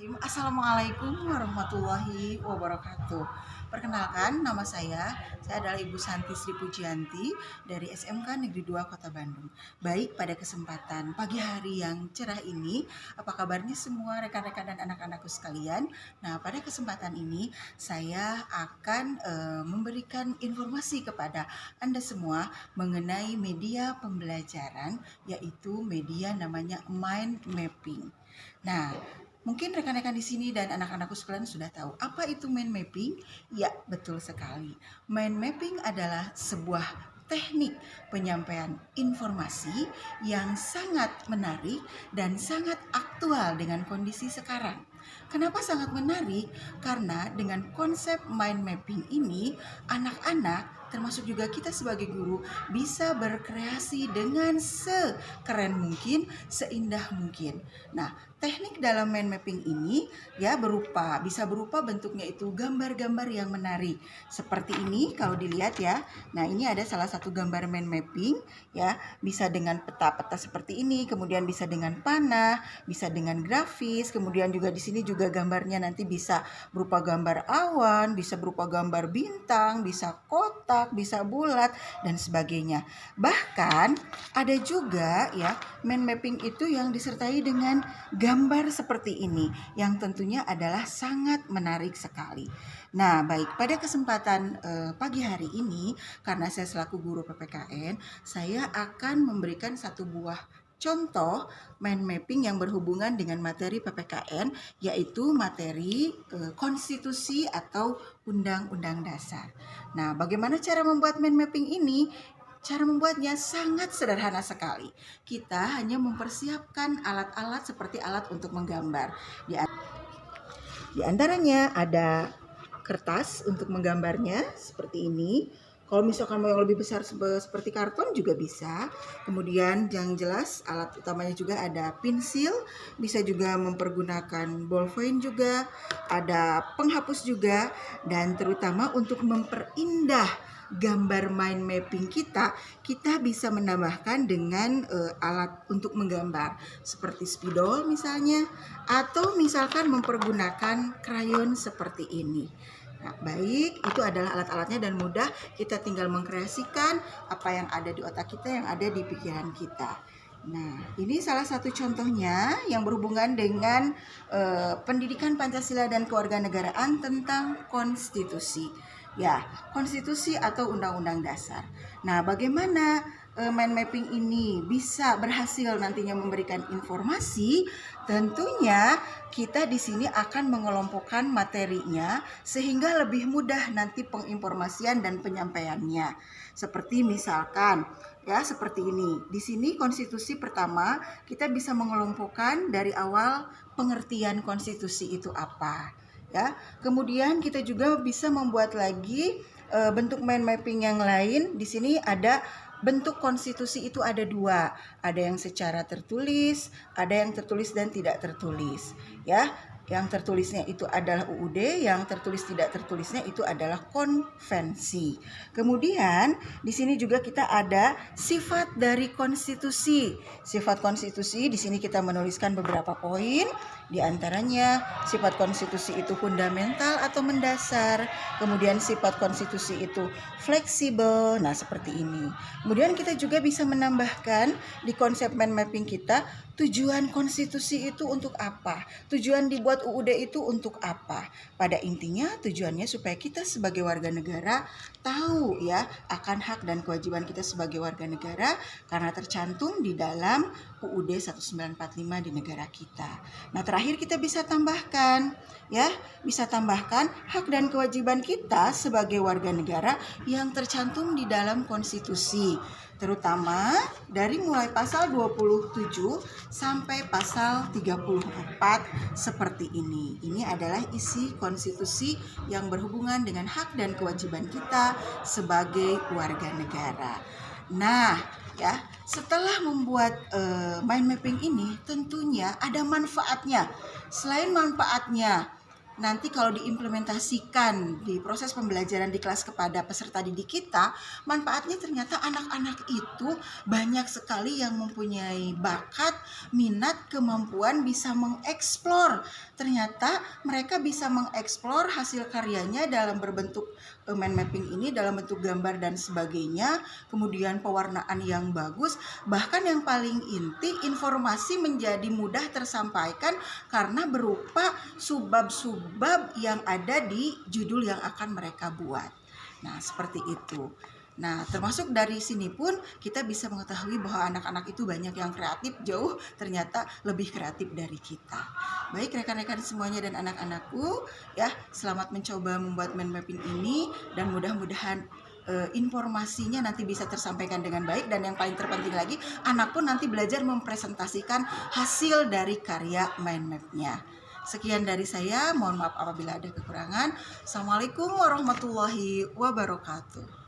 Assalamualaikum warahmatullahi wabarakatuh. Perkenalkan, nama saya adalah Ibu Santi Sri Pujianti dari SMK Negeri 2 Kota Bandung. Baik, pada kesempatan pagi hari yang cerah ini, apa kabarnya semua rekan-rekan dan anak-anakku sekalian? Nah, pada kesempatan ini saya akan memberikan informasi kepada Anda semua mengenai media pembelajaran, yaitu media namanya mind mapping. Nah, mungkin rekan-rekan di sini dan anak-anakku sekalian sudah tahu apa itu mind mapping? Ya, betul sekali. Mind mapping adalah sebuah teknik penyampaian informasi yang sangat menarik dan sangat aktual dengan kondisi sekarang. Kenapa sangat menarik? Karena dengan konsep mind mapping ini, anak-anak termasuk juga kita sebagai guru bisa berkreasi dengan sekeren mungkin, seindah mungkin. Nah, teknik dalam mind mapping ini bisa berupa bentuknya itu gambar-gambar yang menarik. Seperti ini kalau dilihat ya. Nah, ini ada salah satu gambar mind mapping ya, bisa dengan peta-peta seperti ini, kemudian bisa dengan panah, bisa dengan grafis, kemudian juga di sini juga gambarnya nanti bisa berupa gambar awan, bisa berupa gambar bintang, bisa kotak, bisa bulat dan sebagainya. Bahkan ada juga ya mind mapping itu yang disertai dengan gambar seperti ini yang tentunya adalah sangat menarik sekali. Nah, baik, pada kesempatan pagi hari ini karena saya selaku guru PPKN, saya akan memberikan satu buah contoh mind mapping yang berhubungan dengan materi PPKN, yaitu materi konstitusi atau undang-undang dasar. Nah, bagaimana cara membuat mind mapping ini? Cara membuatnya sangat sederhana sekali. Kita hanya mempersiapkan alat-alat seperti alat untuk menggambar. Di antaranya ada kertas untuk menggambarnya seperti ini. Kalau misalkan mau yang lebih besar seperti karton juga bisa. Kemudian yang jelas alat utamanya juga ada pensil, bisa juga mempergunakan ballpoint juga, ada penghapus juga, dan terutama untuk memperindah gambar mind mapping kita bisa menambahkan dengan alat untuk menggambar seperti spidol misalnya, atau misalkan mempergunakan krayon seperti ini. Nah, baik, itu adalah alat-alatnya dan mudah, kita tinggal mengkreasikan apa yang ada di otak kita, yang ada di pikiran kita. Nah, ini salah satu contohnya yang berhubungan dengan pendidikan Pancasila dan kewarganegaraan tentang konstitusi. Ya, konstitusi atau undang-undang dasar. Nah, bagaimana mind mapping ini bisa berhasil nantinya memberikan informasi? Tentunya kita di sini akan mengelompokkan materinya sehingga lebih mudah nanti penginformasian dan penyampaiannya. Seperti misalkan ya seperti ini. Di sini konstitusi pertama kita bisa mengelompokkan dari awal pengertian konstitusi itu apa. Ya, kemudian kita juga bisa membuat lagi bentuk mind mapping yang lain. Di sini ada bentuk konstitusi itu ada dua, ada yang secara tertulis, ada yang tertulis dan tidak tertulis. Ya, yang tertulisnya itu adalah UUD, yang tertulis tidak tertulisnya itu adalah konvensi. Kemudian di sini juga kita ada sifat dari konstitusi. Sifat konstitusi di sini kita menuliskan beberapa poin. Di antaranya sifat konstitusi itu fundamental atau mendasar, kemudian sifat konstitusi itu fleksibel. Nah, seperti ini. Kemudian kita juga bisa menambahkan di konsep mind mapping kita, tujuan konstitusi itu untuk apa? Tujuan dibuat UUD itu untuk apa? Pada intinya tujuannya supaya kita sebagai warga negara tahu ya akan hak dan kewajiban kita sebagai warga negara karena tercantum di dalam UUD 1945 di negara kita. Nah, terakhir kita bisa tambahkan hak dan kewajiban kita sebagai warga negara yang tercantum di dalam konstitusi, terutama dari mulai pasal 27 sampai pasal 34 seperti ini. Ini adalah isi konstitusi yang berhubungan dengan hak dan kewajiban kita sebagai warga negara. Nah, ya, setelah membuat mind mapping ini tentunya ada manfaatnya. Selain manfaatnya, nanti kalau diimplementasikan di proses pembelajaran di kelas kepada peserta didik kita, manfaatnya ternyata anak-anak itu banyak sekali yang mempunyai bakat, minat, kemampuan bisa mengeksplor ternyata mereka bisa mengeksplor hasil karyanya dalam berbentuk mind mapping ini, dalam bentuk gambar dan sebagainya, kemudian pewarnaan yang bagus, bahkan yang paling inti informasi menjadi mudah tersampaikan karena berupa subbab-subbab yang ada di judul yang akan mereka buat. Nah, seperti itu. Nah, termasuk dari sini pun kita bisa mengetahui bahwa anak-anak itu banyak yang kreatif, jauh ternyata lebih kreatif dari kita. Baik rekan-rekan semuanya dan anak-anakku, ya, selamat mencoba membuat mind mapping ini dan mudah-mudahan informasinya nanti bisa tersampaikan dengan baik, dan yang paling terpenting lagi, anak pun nanti belajar mempresentasikan hasil dari karya mind map-nya. Sekian dari saya, mohon maaf apabila ada kekurangan. Assalamualaikum warahmatullahi wabarakatuh.